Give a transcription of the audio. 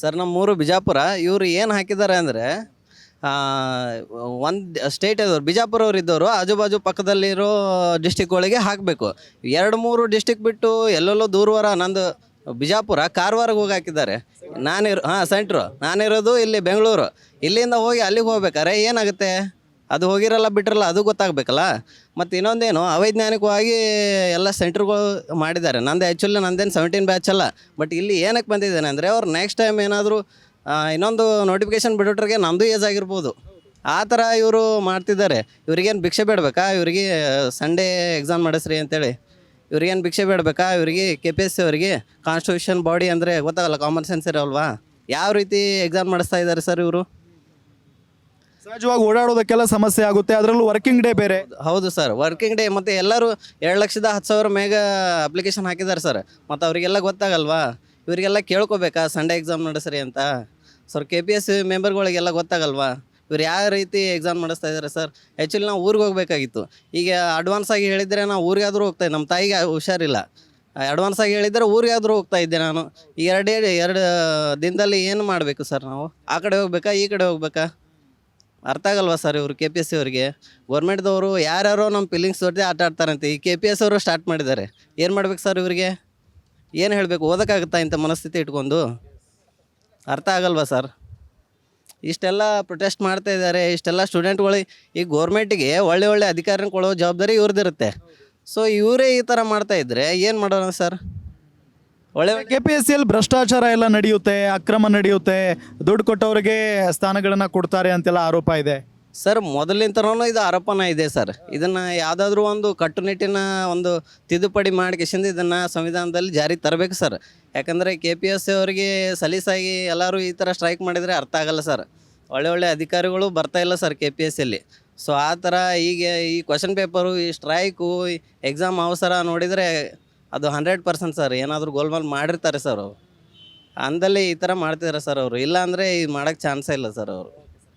Sir ನಮ್ಮೂರು ಬಿಜಾಪುರ. ಇವರು ಏನು ಹಾಕಿದ್ದಾರೆ ಅಂದರೆ ಒಂದು ಸ್ಟೇಟ್ ಇದ್ದವ್ರು ಬಿಜಾಪುರವ್ರು ಇದ್ದವರು ಆಜು ಬಾಜು ಪಕ್ಕದಲ್ಲಿರೋ ಡಿಸ್ಟಿಕ್ಗಳಿಗೆ ಹಾಕಬೇಕು. 2-3 ಡಿಸ್ಟಿಕ್ ಬಿಟ್ಟು ಎಲ್ಲೆಲ್ಲೋ ದೂರವರ ನಂದು ಬಿಜಾಪುರ ಕಾರವಾರಕ್ಕೆ ಹೋಗಿ ಹಾಕಿದ್ದಾರೆ. ಸೆಂಟ್ರು ನಾನಿರೋದು ಇಲ್ಲಿ ಬೆಂಗಳೂರು. ಇಲ್ಲಿಂದ ಹೋಗಿ ಅಲ್ಲಿಗೆ ಹೋಗ್ಬೇಕಾರೆ ಏನಾಗುತ್ತೆ? ಅದು ಹೋಗಿರಲ್ಲ ಬಿಟ್ಟಿರಲ್ಲ ಅದು ಗೊತ್ತಾಗಬೇಕಲ್ಲ. ಮತ್ತು ಇನ್ನೊಂದೇನು ಅವೈಜ್ಞಾನಿಕವಾಗಿ ಎಲ್ಲ ಸೆಂಟ್ರ್ಗಳು ಮಾಡಿದ್ದಾರೆ. ನಂದೇನು 17 ಬ್ಯಾಚ್ ಅಲ್ಲ. ಬಟ್ ಇಲ್ಲಿ ಏನಕ್ಕೆ ಬಂದಿದ್ದೇನೆ ಅಂದರೆ ಅವ್ರು ನೆಕ್ಸ್ಟ್ ಟೈಮ್ ಏನಾದರೂ ಇನ್ನೊಂದು ನೋಟಿಫಿಕೇಶನ್ ಬಿಡೋಟ್ರಿಗೆ ನಮ್ಮದು ಏಜ್ ಆಗಿರ್ಬೋದು. ಆ ಥರ ಇವರು ಮಾಡ್ತಿದ್ದಾರೆ. ಇವ್ರಿಗೇನು ಭಿಕ್ಷೆ ಬೇಡಬೇಕಾ? ಇವರಿಗೆ ಸಂಡೇ ಎಕ್ಸಾಮ್ ಮಾಡಿಸ್ರಿ ಅಂತೇಳಿ ಇವ್ರಿಗೇನು ಭಿಕ್ಷೆ ಬೇಡಬೇಕಾ? ಇವರಿಗೆ KPSC ಅವರಿಗೆ ಕಾನ್ಸ್ಟಿಟ್ಯೂಷನ್ ಬಾಡಿ ಅಂದರೆ ಗೊತ್ತಾಗಲ್ಲ, ಕಾಮನ್ ಸೆನ್ಸ್ ಇರೋಲ್ವಾ? ಯಾವ ರೀತಿ ಎಕ್ಸಾಮ್ ಮಾಡಿಸ್ತಾ ಇದ್ದಾರೆ ಸರ್ ಇವರು? ಸಹಜವಾಗಿ ಓಡಾಡೋದಕ್ಕೆಲ್ಲ ಸಮಸ್ಯೆ ಆಗುತ್ತೆ, ಅದರಲ್ಲೂ ವರ್ಕಿಂಗ್ ಡೇ ಬೇರೆ. ಹೌದು ಸರ್, ವರ್ಕಿಂಗ್ ಡೇ. ಮತ್ತು ಎಲ್ಲರೂ 2,10,000 ಮೇಗ ಅಪ್ಲಿಕೇಶನ್ ಹಾಕಿದ್ದಾರೆ ಸರ್. ಮತ್ತು ಅವರಿಗೆಲ್ಲ ಗೊತ್ತಾಗಲ್ವಾ? ಇವರಿಗೆಲ್ಲ ಕೇಳ್ಕೊಬೇಕಾ ಸಂಡೇ ಎಕ್ಸಾಮ್ ನಡೆಸ್ರಿ ಅಂತ? ಸರ್ KPSC ಮೆಂಬರ್ಗಳಿಗೆಲ್ಲ ಗೊತ್ತಾಗಲ್ವಾ ಇವ್ರು ಯಾವ ರೀತಿ ಎಕ್ಸಾಮ್ ಮಾಡಿಸ್ತಾ ಇದ್ದಾರೆ ಸರ್? ಆ್ಯಕ್ಚುಲಿ ನಾವು ಊರಿಗೆ ಹೋಗಬೇಕಾಗಿತ್ತು. ಈಗ ಅಡ್ವಾನ್ಸ್ ಆಗಿ ಹೇಳಿದರೆ ನಾವು ಊರಿಗಾದರೂ ಹೋಗ್ತಾಯಿದ್ದೆ. ನಮ್ಮ ತಾಯಿಗೆ ಹುಷಾರಿಲ್ಲ. ಅಡ್ವಾನ್ಸ್ ಆಗಿ ಹೇಳಿದರೆ ಊರಿಗಾದರೂ ಹೋಗ್ತಾ ಇದ್ದೆ ನಾನು. ಈ 2 ದಿನದಲ್ಲಿ ಏನು ಮಾಡಬೇಕು ಸರ್ ನಾವು? ಆ ಕಡೆ ಹೋಗ್ಬೇಕಾ ಈ ಕಡೆ ಹೋಗ್ಬೇಕಾ? ಅರ್ಥ ಆಗಲ್ವಾ ಸರ್ ಇವರು KPSC ಅವರಿಗೆ? ಗೌರ್ಮೆಂಟ್ದವರು ಯಾರ್ಯಾರೋ ನಮ್ಮ ಫೀಲಿಂಗ್ಸ್ ಜೊತೆ ಆಟ ಆಡ್ತಾರಂತೆ. ಈ KPSC ಅವರು ಸ್ಟಾರ್ಟ್ ಮಾಡಿದ್ದಾರೆ. ಏನು ಮಾಡ್ಬೇಕು ಸರ್ ಇವರಿಗೆ? ಏನು ಹೇಳಬೇಕು? ಓದೋಕ್ಕಾಗುತ್ತಾ ಇಂಥ ಮನಸ್ಥಿತಿ ಇಟ್ಕೊಂಡು? ಅರ್ಥ ಆಗಲ್ವಾ ಸರ್? ಇಷ್ಟೆಲ್ಲ ಪ್ರೊಟೆಸ್ಟ್ ಮಾಡ್ತಾ ಇದ್ದಾರೆ. ಇಷ್ಟೆಲ್ಲ ಸ್ಟೂಡೆಂಟ್ಗಳು ಈ ಗೋರ್ಮೆಂಟಿಗೆ ಒಳ್ಳೆ ಅಧಿಕಾರನ ಕೊಡೋ ಜವಾಬ್ದಾರಿ ಇವ್ರದ್ದಿರುತ್ತೆ. ಸೊ ಇವರೇ ಈ ಥರ ಮಾಡ್ತಾ ಇದ್ದರೆ ಏನು ಮಾಡೋಣ ಸರ್? KPSCಯಲ್ಲಿ ಭ್ರಷ್ಟಾಚಾರ ಎಲ್ಲ ನಡೆಯುತ್ತೆ, ಅಕ್ರಮ ನಡೆಯುತ್ತೆ, ದುಡ್ಡು ಕೊಟ್ಟವರಿಗೆ ಸ್ಥಾನಗಳನ್ನು ಕೊಡ್ತಾರೆ ಅಂತೆಲ್ಲ ಆರೋಪ ಇದೆ ಸರ್. ಮೊದಲಿಂದನೂ ಇದು ಆರೋಪನ ಇದೆ ಸರ್. ಇದನ್ನು ಯಾವುದಾದ್ರೂ ಒಂದು ಕಟ್ಟುನಿಟ್ಟಿನ ಒಂದು ತಿದ್ದುಪಡಿ ಮಾಡಿಕೆಸಿಂದ ಇದನ್ನು ಸಂವಿಧಾನದಲ್ಲಿ ಜಾರಿಗೆ ತರಬೇಕು ಸರ್. ಯಾಕಂದರೆ KPSC ಅವರಿಗೆ ಸಲೀಸಾಗಿ ಎಲ್ಲರೂ ಈ ಥರ ಸ್ಟ್ರೈಕ್ ಮಾಡಿದರೆ ಅರ್ಥ ಆಗಲ್ಲ ಸರ್. ಒಳ್ಳೆ ಅಧಿಕಾರಿಗಳು ಬರ್ತಾಯಿಲ್ಲ ಸರ್ KPSCಯಲ್ಲಿ. ಸೊ ಆ ಥರ ಈಗ ಈ ಕ್ವಶನ್ ಪೇಪರು, ಈ ಸ್ಟ್ರೈಕು, ಎಕ್ಸಾಮ್ ಅವಸರ ನೋಡಿದರೆ ಅದು 100% ಸರ್. ಏನಾದರೂ ಗೋಲ್ಮಾಲ್ ಮಾಡಿರ್ತಾರೆ ಸರ್ ಅವರು. ಅಂದಲ್ಲಿ ಈ ಥರ ಮಾಡ್ತಿದ್ದಾರೆ ಸರ್ ಅವರು. ಇಲ್ಲ ಅಂದರೆ ಇದು ಮಾಡೋಕ್ಕೆ ಚಾನ್ಸೇ ಇಲ್ಲ ಸರ್ ಅವರು.